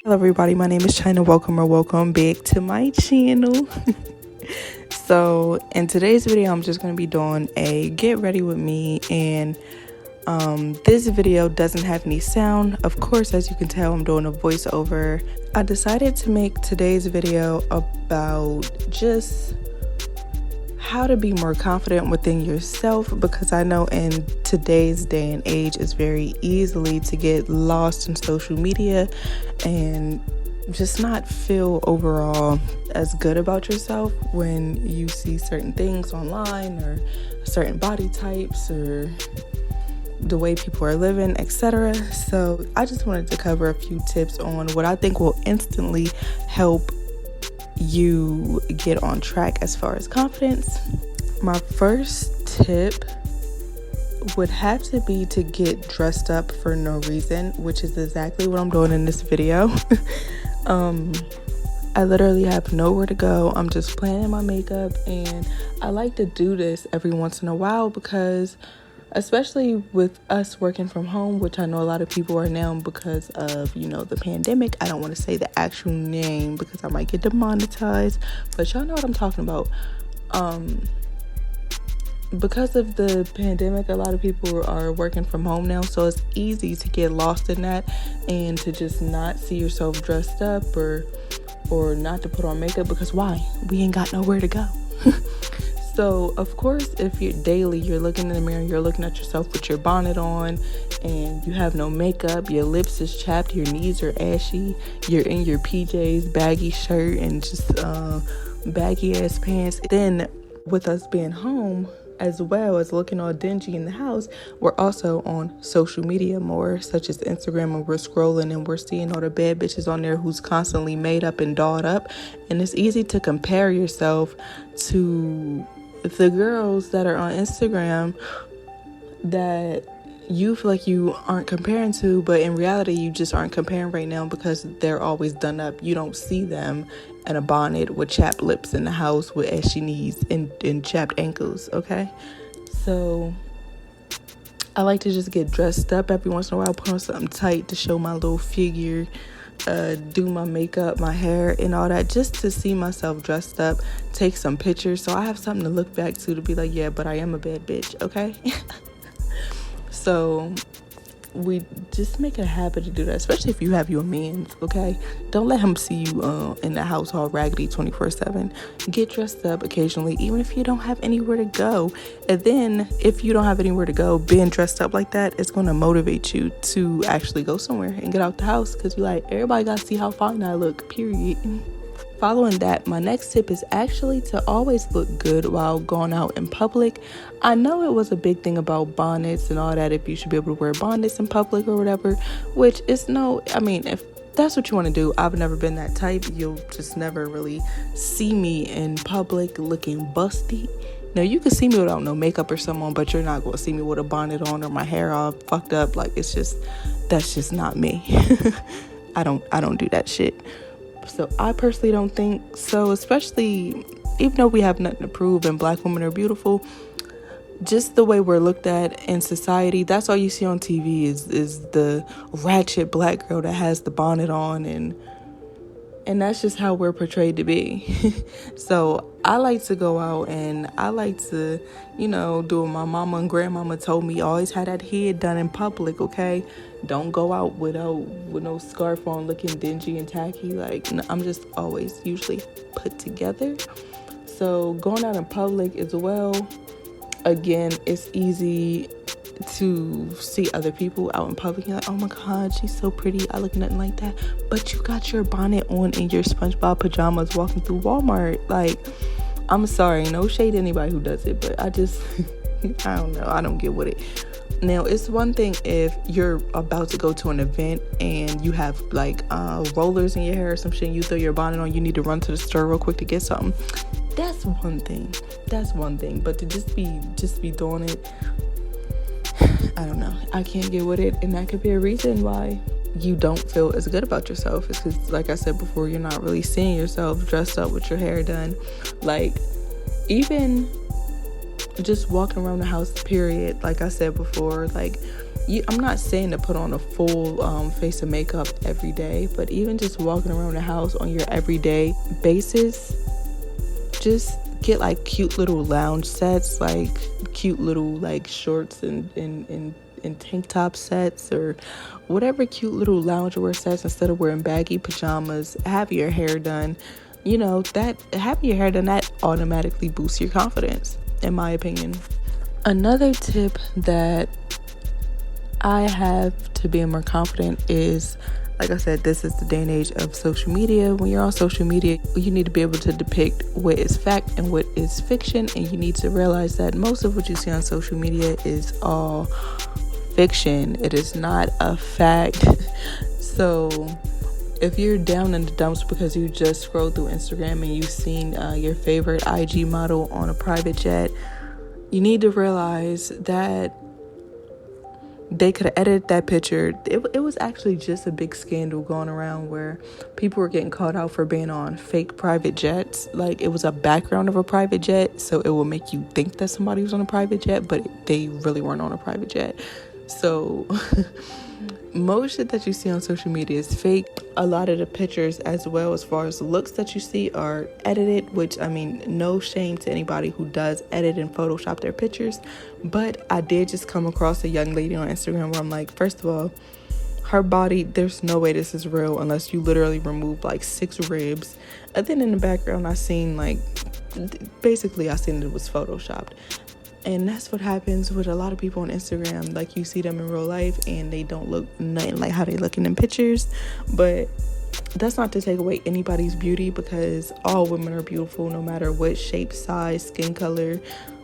Hello everybody, my name is China. Welcome back to my channel. So in today's video, I'm just going to be doing a get ready with me, and this video doesn't have any sound. Of course, as you can tell, I'm doing a voiceover. I decided to make today's video about just how to be more confident within yourself, because I know in today's day and age it's very easily to get lost in social media and just not feel overall as good about yourself when you see certain things online or certain body types or the way people are living, etc. So I just wanted to cover a few tips on what I think will instantly help you get on track as far as confidence. My first tip would have to be to get dressed up for no reason, which is exactly what I'm doing in this video. I literally have nowhere to go. I'm just planning my makeup, and I like to do this every once in a while because, especially with us working from home, which I know a lot of people are now because of, the pandemic. I don't want to say the actual name because I might get demonetized, but y'all know what I'm talking about. Because of the pandemic, a lot of people are working from home now, so it's easy to get lost in that and to just not see yourself dressed up or not to put on makeup, because why? We ain't got nowhere to go. So, of course, if you're looking in the mirror, you're looking at yourself with your bonnet on and you have no makeup, your lips is chapped, your knees are ashy, you're in your PJs, baggy shirt, and just baggy ass pants. Then, with us being home, as well as looking all dingy in the house, we're also on social media more, such as Instagram, and we're scrolling and we're seeing all the bad bitches on there who's constantly made up and dolled up. And it's easy to compare yourself to the girls that are on Instagram that you feel like you aren't comparing to, but in reality you just aren't comparing right now because they're always done up. You don't see them in a bonnet with chapped lips in the house with ashy knees and chapped ankles, okay? So I like to just get dressed up every once in a while, put on something tight to show my little figure, do my makeup, my hair, and all that, just to see myself dressed up, take some pictures so I have something to look back to be like, yeah, but I am a bad bitch, okay? So we just make it a habit to do that, especially if you have your man, okay? Don't let him see you in the house all raggedy 24/7. Get dressed up occasionally, even if you don't have anywhere to go. And then if you don't have anywhere to go, being dressed up like that is going to motivate you to actually go somewhere and get out the house, because you're like, everybody got to see how fine I look, period. Following that, my next tip is actually to always look good while going out in public. I know it was a big thing about bonnets and all that, if you should be able to wear bonnets in public or whatever, which is if that's what you want to do, I've never been that type. You'll just never really see me in public looking busty. Now, you can see me without no makeup or something on, but you're not going to see me with a bonnet on or my hair all fucked up. Like, that's just not me. I don't do that shit. So I personally don't think so, especially even though we have nothing to prove and black women are beautiful, just the way we're looked at in society, that's all you see on TV is the ratchet black girl that has the bonnet on, and that's just how we're portrayed to be. So I like to go out and I like to, do what my mama and grandmama told me. Always had that head done in public, okay? Don't go out with no scarf on looking dingy and tacky. Like, I'm just always usually put together. So going out in public as well, again, it's easy to see other people out in public. You're like, oh my God, she's so pretty. I look nothing like that. But you got your bonnet on in your SpongeBob pajamas walking through Walmart. Like, I'm sorry, no shade to anybody who does it, but I just, I don't know. I don't get with it. Now, it's one thing if you're about to go to an event and you have like rollers in your hair or some shit, and you throw your bonnet on, you need to run to the store real quick to get something. That's one thing. But to just be doing it, I don't know. I can't get with it, and that could be a reason why you don't feel as good about yourself. It's because, like I said before, you're not really seeing yourself dressed up with your hair done. Like, even just walking around the house, period, like I said before, like I'm not saying to put on a full face of makeup every day, but even just walking around the house on your everyday basis, just get like cute little lounge sets, like cute little like shorts and tank top sets, or whatever cute little loungewear sets, instead of wearing baggy pajamas. Have your hair done. That having your hair done, that automatically boosts your confidence, in my opinion. Another tip that I have to be more confident is, like I said, this is the day and age of social media. When you're on social media, you need to be able to depict what is fact and what is fiction, and you need to realize that most of what you see on social media is all fiction. It is not a fact. So if you're down in the dumps because you just scrolled through Instagram and you've seen your favorite IG model on a private jet, you need to realize that they could have edited that picture. It was actually just a big scandal going around where people were getting called out for being on fake private jets. Like, it was a background of a private jet, so it will make you think that somebody was on a private jet, but they really weren't on a private jet. So most shit that you see on social media is fake. A lot of the pictures, as well as far as the looks that you see, are edited, which, I mean, no shame to anybody who does edit and Photoshop their pictures. But I did just come across a young lady on Instagram where I'm like, first of all, her body, there's no way this is real unless you literally remove like 6 ribs. And then in the background, I seen it was Photoshopped. And that's what happens with a lot of people on Instagram. Like, you see them in real life and they don't look nothing like how they look in them pictures. But that's not to take away anybody's beauty, because all women are beautiful no matter what shape, size, skin color,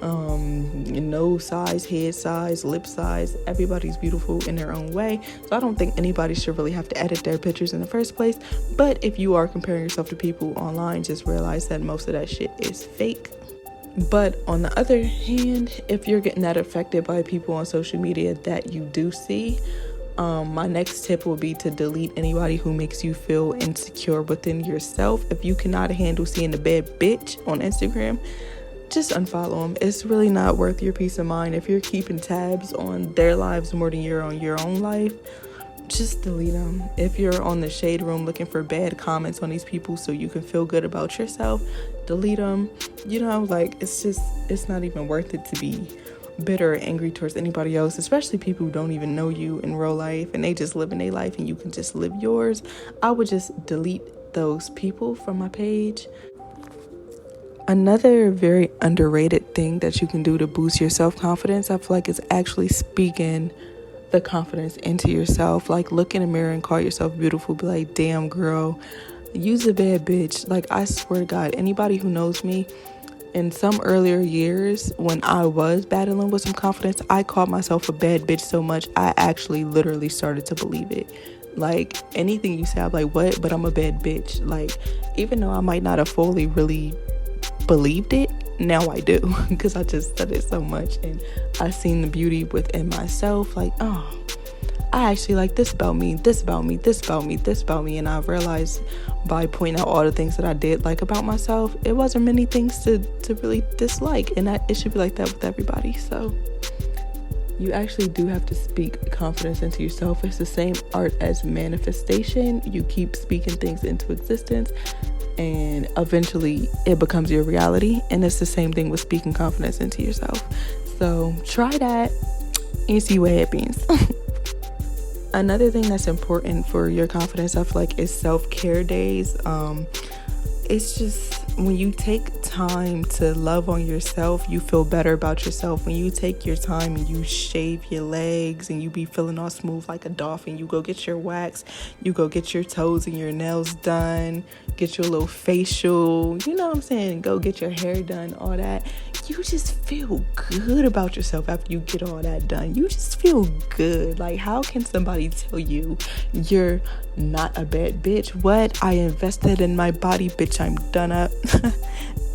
nose size, head size, lip size. Everybody's beautiful in their own way. So I don't think anybody should really have to edit their pictures in the first place. But if you are comparing yourself to people online, just realize that most of that shit is fake. But on the other hand, if you're getting that affected by people on social media that you do see, my next tip will be to delete anybody who makes you feel insecure within yourself. If you cannot handle seeing a bad bitch on Instagram, just unfollow them. It's really not worth your peace of mind. If you're keeping tabs on their lives more than you're on your own life, just delete them. If you're on the shade room looking for bad comments on these people so you can feel good about yourself, delete them. It's not even worth it to be bitter or angry towards anybody else, especially people who don't even know you in real life and they just live in their life and you can just live yours. I would just delete those people from my page. Another very underrated thing that you can do to boost your self-confidence, I feel like, is actually speaking the confidence into yourself. Like, look in the mirror and call yourself beautiful. Be like, damn girl, you's a bad bitch. Like, I swear to God, anybody who knows me, in some earlier years when I was battling with some confidence, I called myself a bad bitch so much I actually literally started to believe it. Like, anything you say, I'm like, what? But I'm a bad bitch. Like, even though I might not have fully really believed it, now I do, because I just said it so much and I seen the beauty within myself. Like, oh, I actually like this about me, this about me, this about me, this about me. And I realized by pointing out all the things that I did like about myself, it wasn't many things to really dislike, and that it should be like that with everybody. So you actually do have to speak confidence into yourself. It's the same art as manifestation. You keep speaking things into existence and eventually it becomes your reality. And it's the same thing with speaking confidence into yourself. So try that and see what happens. Another thing that's important for your confidence, I feel like, is self-care days. It's just when you take time to love on yourself, you feel better about yourself. When you take your time and you shave your legs and you be feeling all smooth like a dolphin, you go get your wax, you go get your toes and your nails done, get your little facial, you know what I'm saying, go get your hair done, all that. You just feel good about yourself after you get all that done. You just feel good. Like, how can somebody tell you you're not a bad bitch? What? I invested in my body, bitch. I'm done up.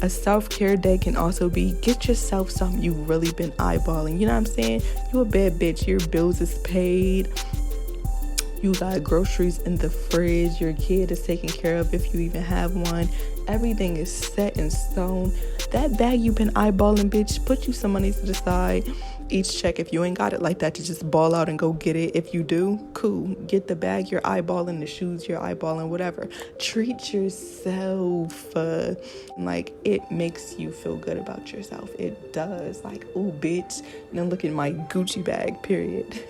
A self-care day can also be get yourself something you've really been eyeballing. You know what I'm saying? You a bad bitch. Your bills is paid. You got groceries in the fridge. Your kid is taken care of if you even have one. Everything is set in stone. That bag you've been eyeballing, bitch, put you some money to the side. each check. If you ain't got it like that to just ball out and go get it, if you do, cool, get the bag you're eyeballing, the shoes you're eyeballing, whatever. Treat yourself. Like, it makes you feel good about yourself. It does. Like, oh bitch, and then look at my Gucci bag, period.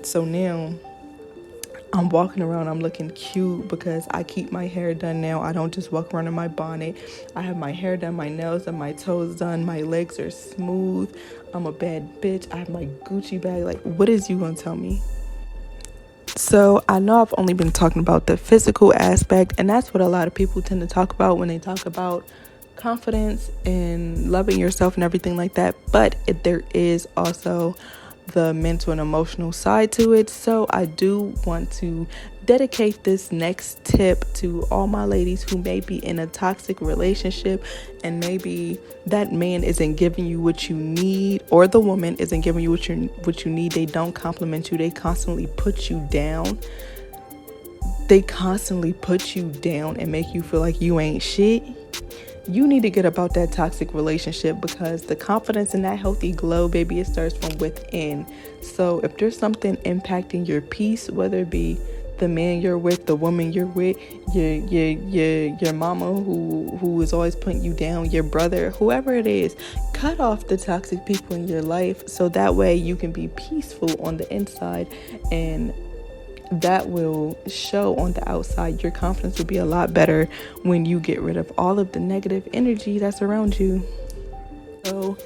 So now I'm walking around, I'm looking cute because I keep my hair done now. I don't just walk around in my bonnet. I have my hair done, my nails done, my toes done, my legs are smooth. I'm a bad bitch. I have my Gucci bag. Like, what is you gonna tell me? So I know I've only been talking about the physical aspect, and that's what a lot of people tend to talk about when they talk about confidence and loving yourself and everything like that. But there is also the mental and emotional side to it. So I do want to dedicate this next tip to all my ladies who may be in a toxic relationship, and maybe that man isn't giving you what you need, or the woman isn't giving you what you need. They don't compliment you. They constantly put you down. They constantly put you down and make you feel like you ain't shit. You need to get about that toxic relationship, because the confidence in that healthy glow, baby, it starts from within. So if there's something impacting your peace, whether it be the man you're with, the woman you're with, your mama who is always putting you down, your brother, whoever it is, cut off the toxic people in your life, so that way you can be peaceful on the inside, and that will show on the outside. Your confidence will be a lot better when you get rid of all of the negative energy that's around you. So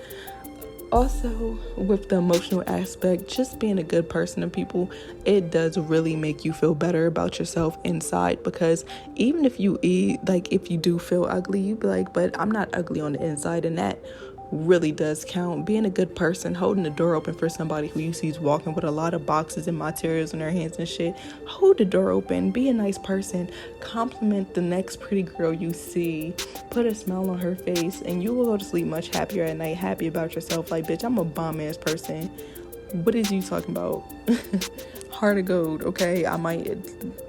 also, with the emotional aspect, just being a good person to people, it does really make you feel better about yourself inside, because even if you if you do feel ugly, you be like, but I'm not ugly on the inside, and that really does count. Being a good person, holding the door open for somebody who you see is walking with a lot of boxes and materials in their hands and shit. Hold the door open, be a nice person, compliment the next pretty girl you see, put a smile on her face, and you will go to sleep much happier at night, happy about yourself. Like, bitch, I'm a bomb ass person. What is you talking about? Heart of gold, okay?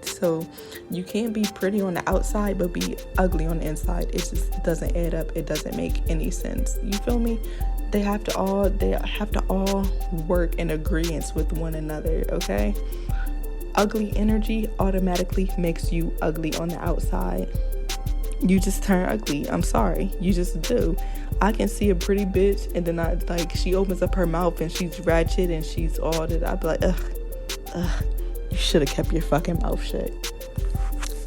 So you can't be pretty on the outside but be ugly on the inside. It doesn't add up. It doesn't make any sense. You feel me? They have to all work in agreement with one another, okay? Ugly energy automatically makes you ugly on the outside. You just turn ugly. I'm sorry. You just do. I can see a pretty bitch, and then she opens up her mouth and she's ratchet and she's all that. I'd be like, ugh, you should have kept your fucking mouth shut.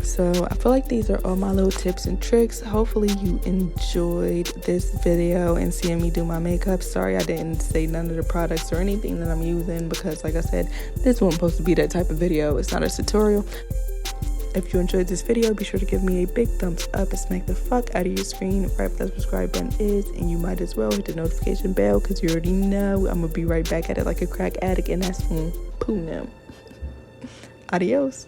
So I feel like these are all my little tips and tricks. Hopefully you enjoyed this video and seeing me do my makeup. Sorry I didn't say none of the products or anything that I'm using, because like I said, this wasn't supposed to be that type of video. It's not a tutorial. If you enjoyed this video, be sure to give me a big thumbs up and smack the fuck out of your screen right where that subscribe button is, and you might as well hit the notification bell, because you already know I'm gonna be right back at it like a crack addict, and that's Poonem. Adios.